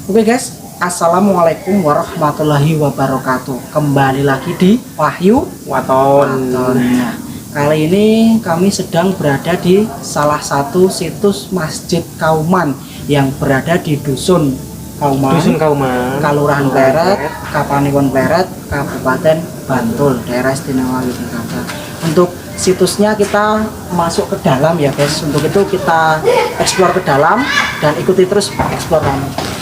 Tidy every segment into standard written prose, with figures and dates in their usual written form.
Oke guys, assalamualaikum warahmatullahi wabarakatuh. Kembali lagi di Wahyu Waton. Nah, kali ini kami sedang berada di salah satu situs Masjid Kauman yang berada di Dusun Kauman, Kelurahan Pleret, Kapanewon Pleret, Kabupaten Bantul, Daerah Istimewa Yogyakarta. Untuk situsnya kita masuk ke dalam ya guys. Untuk itu kita explore ke dalam dan ikuti terus explore kami.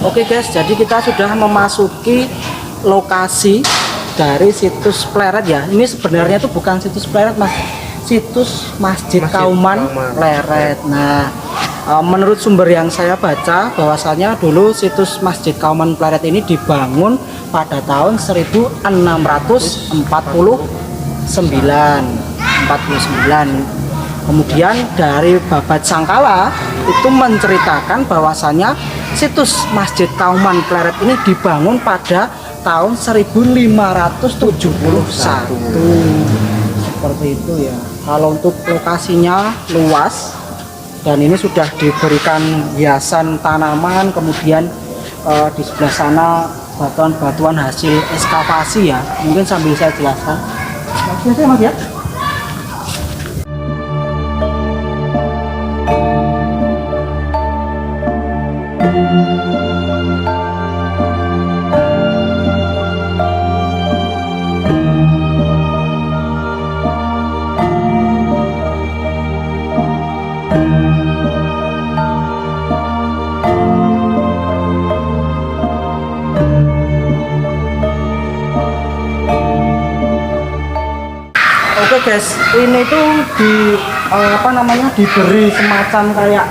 Oke guys, jadi kita sudah memasuki lokasi dari situs Pleret ya. Ini sebenarnya itu bukan situs Pleret mas, situs Masjid Kauman Pleret. Nah, menurut sumber yang saya baca bahwasanya dulu situs Masjid Kauman Pleret ini dibangun pada tahun 49. Kemudian dari Babat Sangkala itu menceritakan bahwasanya situs Masjid Kauman Pleret ini dibangun pada tahun 1571. Seperti itu ya. Kalau untuk lokasinya luas dan ini sudah diberikan hiasan tanaman, kemudian di sebelah sana batuan-batuan hasil ekskavasi ya. Mungkin sambil saya jelaskan. Biasanya Mas ya. Oke guys, ini tuh diberi semacam kayak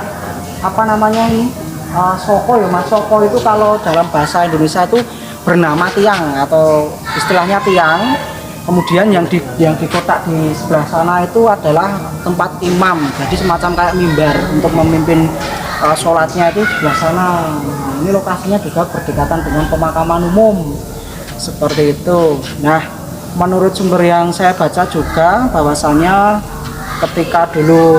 soko ya mas. Soko itu kalau dalam bahasa Indonesia itu bernama tiang atau istilahnya tiang. Kemudian yang di kotak di sebelah sana itu adalah tempat imam, jadi semacam kayak mimbar untuk memimpin sholatnya itu sebelah sana. Nah, ini lokasinya juga berdekatan dengan pemakaman umum seperti itu. Nah, menurut sumber yang saya baca juga bahwasanya ketika dulu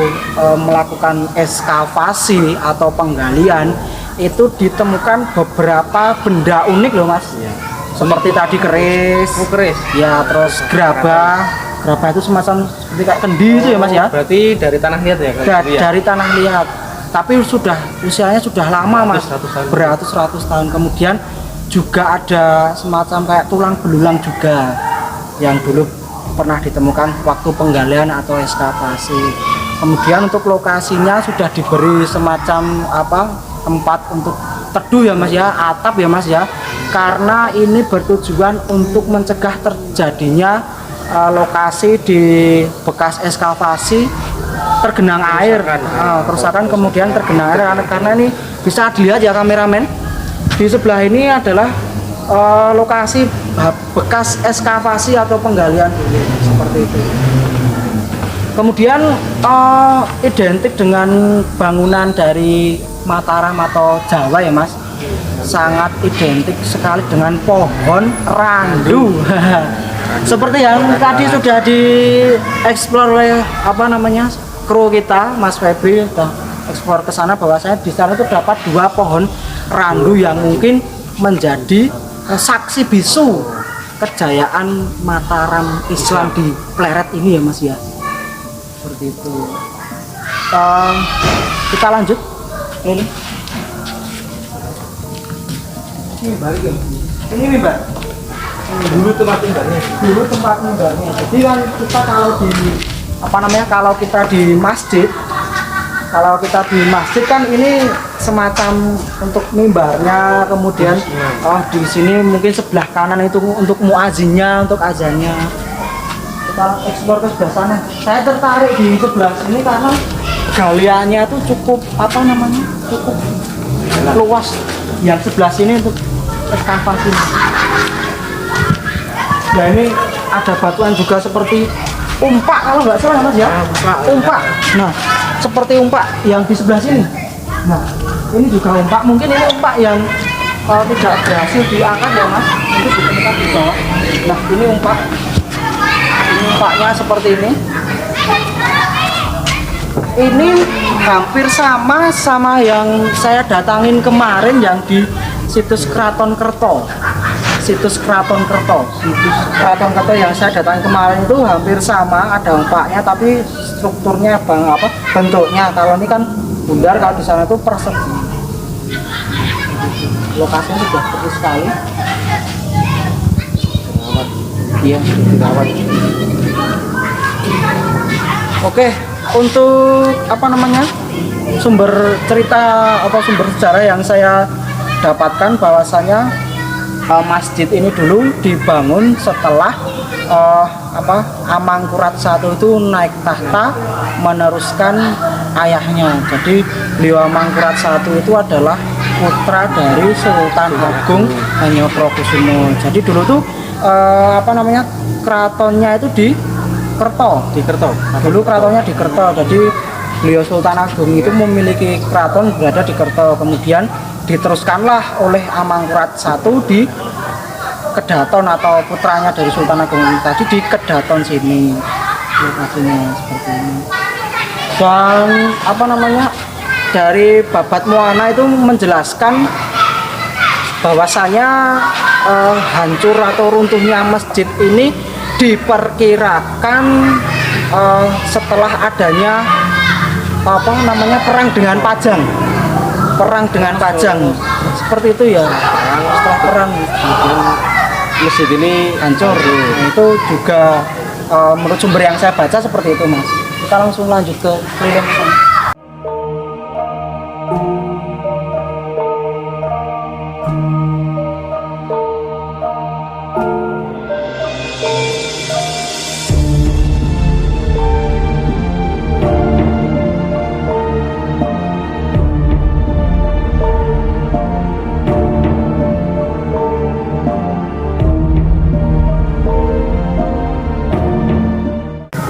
melakukan ekskavasi atau penggalian itu ditemukan beberapa benda unik loh mas ya. Seperti tadi keris ya, terus gerabah itu semacam seperti kayak kendi itu ya mas ya. Berarti dari tanah liat ya? Dari tanah liat, tapi usianya sudah lama mas, beratus-ratus tahun. Kemudian juga ada semacam kayak tulang belulang juga yang dulu pernah ditemukan waktu penggalian atau ekskavasi. Kemudian untuk lokasinya sudah diberi semacam tempat untuk teduh ya mas ya, atap ya mas ya, karena ini bertujuan untuk mencegah terjadinya lokasi di bekas ekskavasi tergenang air, kerusakan kemudian tergenang air, karena ini bisa dilihat ya kameramen, di sebelah ini adalah lokasi bekas ekskavasi atau penggalian dulu seperti itu. Kemudian identik dengan bangunan dari Mataram atau Jawa ya mas, sangat identik sekali dengan pohon randu. Seperti yang tadi sudah dieksplor oleh kru kita Mas Febri, sudah eksplor ke sana bahwasanya di sana itu dapat 2 pohon randu yang mungkin menjadi saksi bisu kejayaan Mataram Islam di Pleret ini ya mas ya. Seperti itu. Kita lanjut ini mimbar. Dulu tempat mimbarnya. Jadi kan kita kalau kita di masjid kan ini semacam untuk mimbarnya, kemudian di sini mungkin sebelah kanan itu untuk muazinnya, untuk azannya. Kita eksplor ke sebelah sana. Saya tertarik di sebelah sini karena galiannya itu cukup cukup luas. Yang sebelah sini untuk ekskavasi. Ya ini ada batuan juga seperti umpak kalau nggak salah Mas ya. Umpak. Nah, seperti umpak yang di sebelah sini. Nah, ini juga umpak. Mungkin ini umpak yang tidak berhasil diangkat ya Mas. Ini ditemukan di bawah. Nah, ini umpak. Ini umpaknya seperti ini. Ini hampir sama yang saya datangin kemarin yang di situs Kraton Kerto. Situs Kraton Kerto yang saya datang kemarin itu hampir sama, ada umpaknya tapi strukturnya bentuknya. Kalau ini kan bundar, kalau di sana itu persegi. Lokasinya sudah seperti sekali. Iya, dirawat. Oke, untuk sumber cerita atau sumber sejarah yang saya dapatkan bahwasanya masjid ini dulu dibangun setelah Amangkurat I itu naik tahta meneruskan ayahnya. Jadi beliau Amangkurat I itu adalah putra dari Sultan Agung Hanyokrokusumo. Jadi dulu tuh keratonnya itu di Kerto. Dulu keratonnya di Kerto. Jadi beliau Sultan Agung itu memiliki keraton berada di Kerto. Kemudian diteruskanlah oleh Amangkurat I di Kedaton, atau putranya dari Sultan Agung tadi di Kedaton sini. Lokasinya seperti ini. Dan dari Babat Muwana itu menjelaskan bahwasanya hancur atau runtuhnya masjid ini diperkirakan setelah adanya perang dengan Pajang seperti itu ya. Setelah perang masjid ini hancur. Nah, itu juga menurut sumber yang saya baca seperti itu Mas. Kita langsung lanjut ke keliling sana.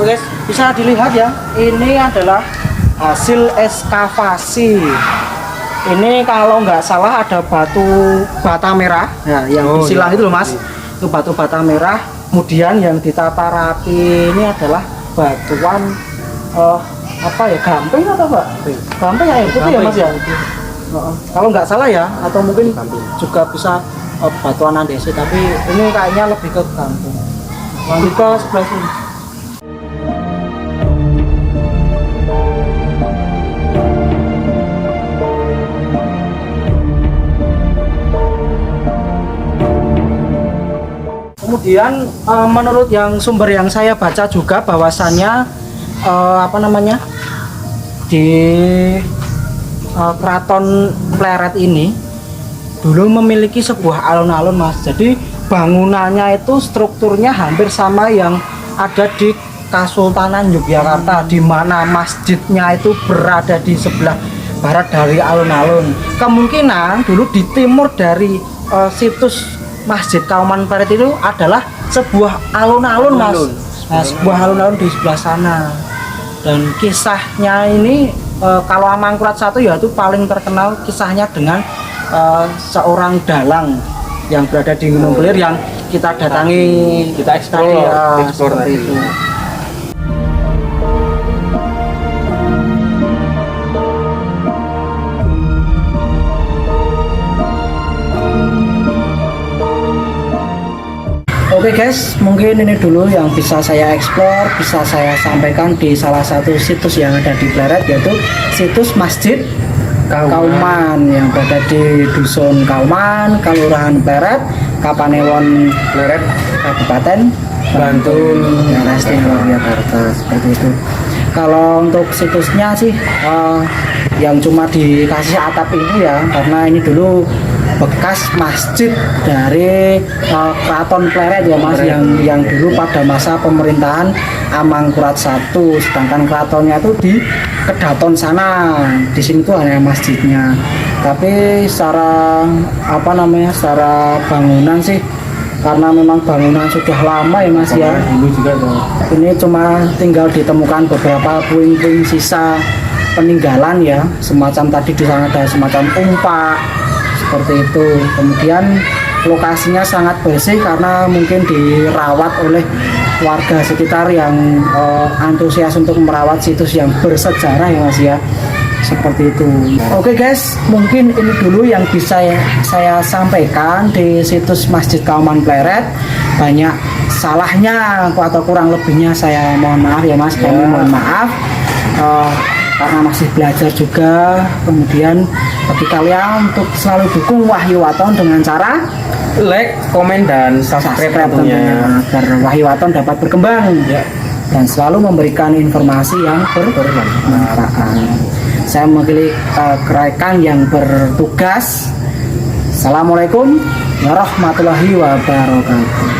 Guys, bisa dilihat ya, ini adalah hasil ekskavasi. Ini kalau nggak salah ada batu bata merah ya, yang disilang itu loh Mas. Itu batu bata merah. Kemudian yang ditata rapi ini adalah batuan gamping atau Pak? Gamping ya, putih ya Mas ya. Kalau nggak salah ya, atau mungkin juga bisa batuan andesi, tapi ini kayaknya lebih ke gamping. Lanjut ke sebelah sini. Kemudian menurut yang sumber yang saya baca juga bahwasanya di Keraton Pleret ini dulu memiliki sebuah alun-alun Mas. Jadi bangunannya itu strukturnya hampir sama yang ada di Kasultanan Yogyakarta, di mana masjidnya itu berada di sebelah barat dari alun-alun. Kemungkinan dulu di timur dari situs Masjid Kauman Pleret itu adalah sebuah alun-alun Mas. Nah, sebuah alun-alun di sebelah sana. Dan kisahnya ini kalau Amangkurat I ya itu paling terkenal kisahnya dengan seorang dalang yang berada di Gunung Kelir yang kita datangi, kita eksplor seperti itu. Oke guys, mungkin ini dulu yang bisa saya eksplor, bisa saya sampaikan di salah satu situs yang ada di Pleret, yaitu situs Masjid Kauman yang berada di Dusun Kauman, Kelurahan Pleret, Kapanewon Pleret, Kabupaten Bantul, daerah istimewa Yogyakarta, seperti itu. Kalau untuk situsnya sih yang cuma dikasih atap ini ya, karena ini dulu bekas masjid dari Keraton Pleret ya Mas, yang dulu pada masa pemerintahan Amangkurat I, sedangkan keratonnya itu di Kedaton sana. Di sini tuh hanya masjidnya. Tapi secara secara bangunan sih karena memang bangunan sudah lama ya Mas ya. Dulu juga tuh. Ini cuma tinggal ditemukan beberapa puing-puing sisa peninggalan ya, semacam tadi di sana ada semacam tumpak seperti itu. Kemudian lokasinya sangat bersih karena mungkin dirawat oleh warga sekitar yang antusias untuk merawat situs yang bersejarah ya Mas ya. Seperti itu. Oke guys, mungkin ini dulu yang bisa saya sampaikan di situs Masjid Kauman Pleret. Banyak salahnya atau kurang lebihnya saya mohon maaf ya Mas, kami mohon maaf karena masih belajar juga. Kemudian bagi kalian untuk selalu dukung Wahyu Waton dengan cara Like, komen, dan subscribe tentunya. agar Wahyu Waton dapat berkembang dan selalu memberikan informasi yang bermanfaat. Saya mewakili rekan yang bertugas. Assalamualaikum warahmatullahi wabarakatuh.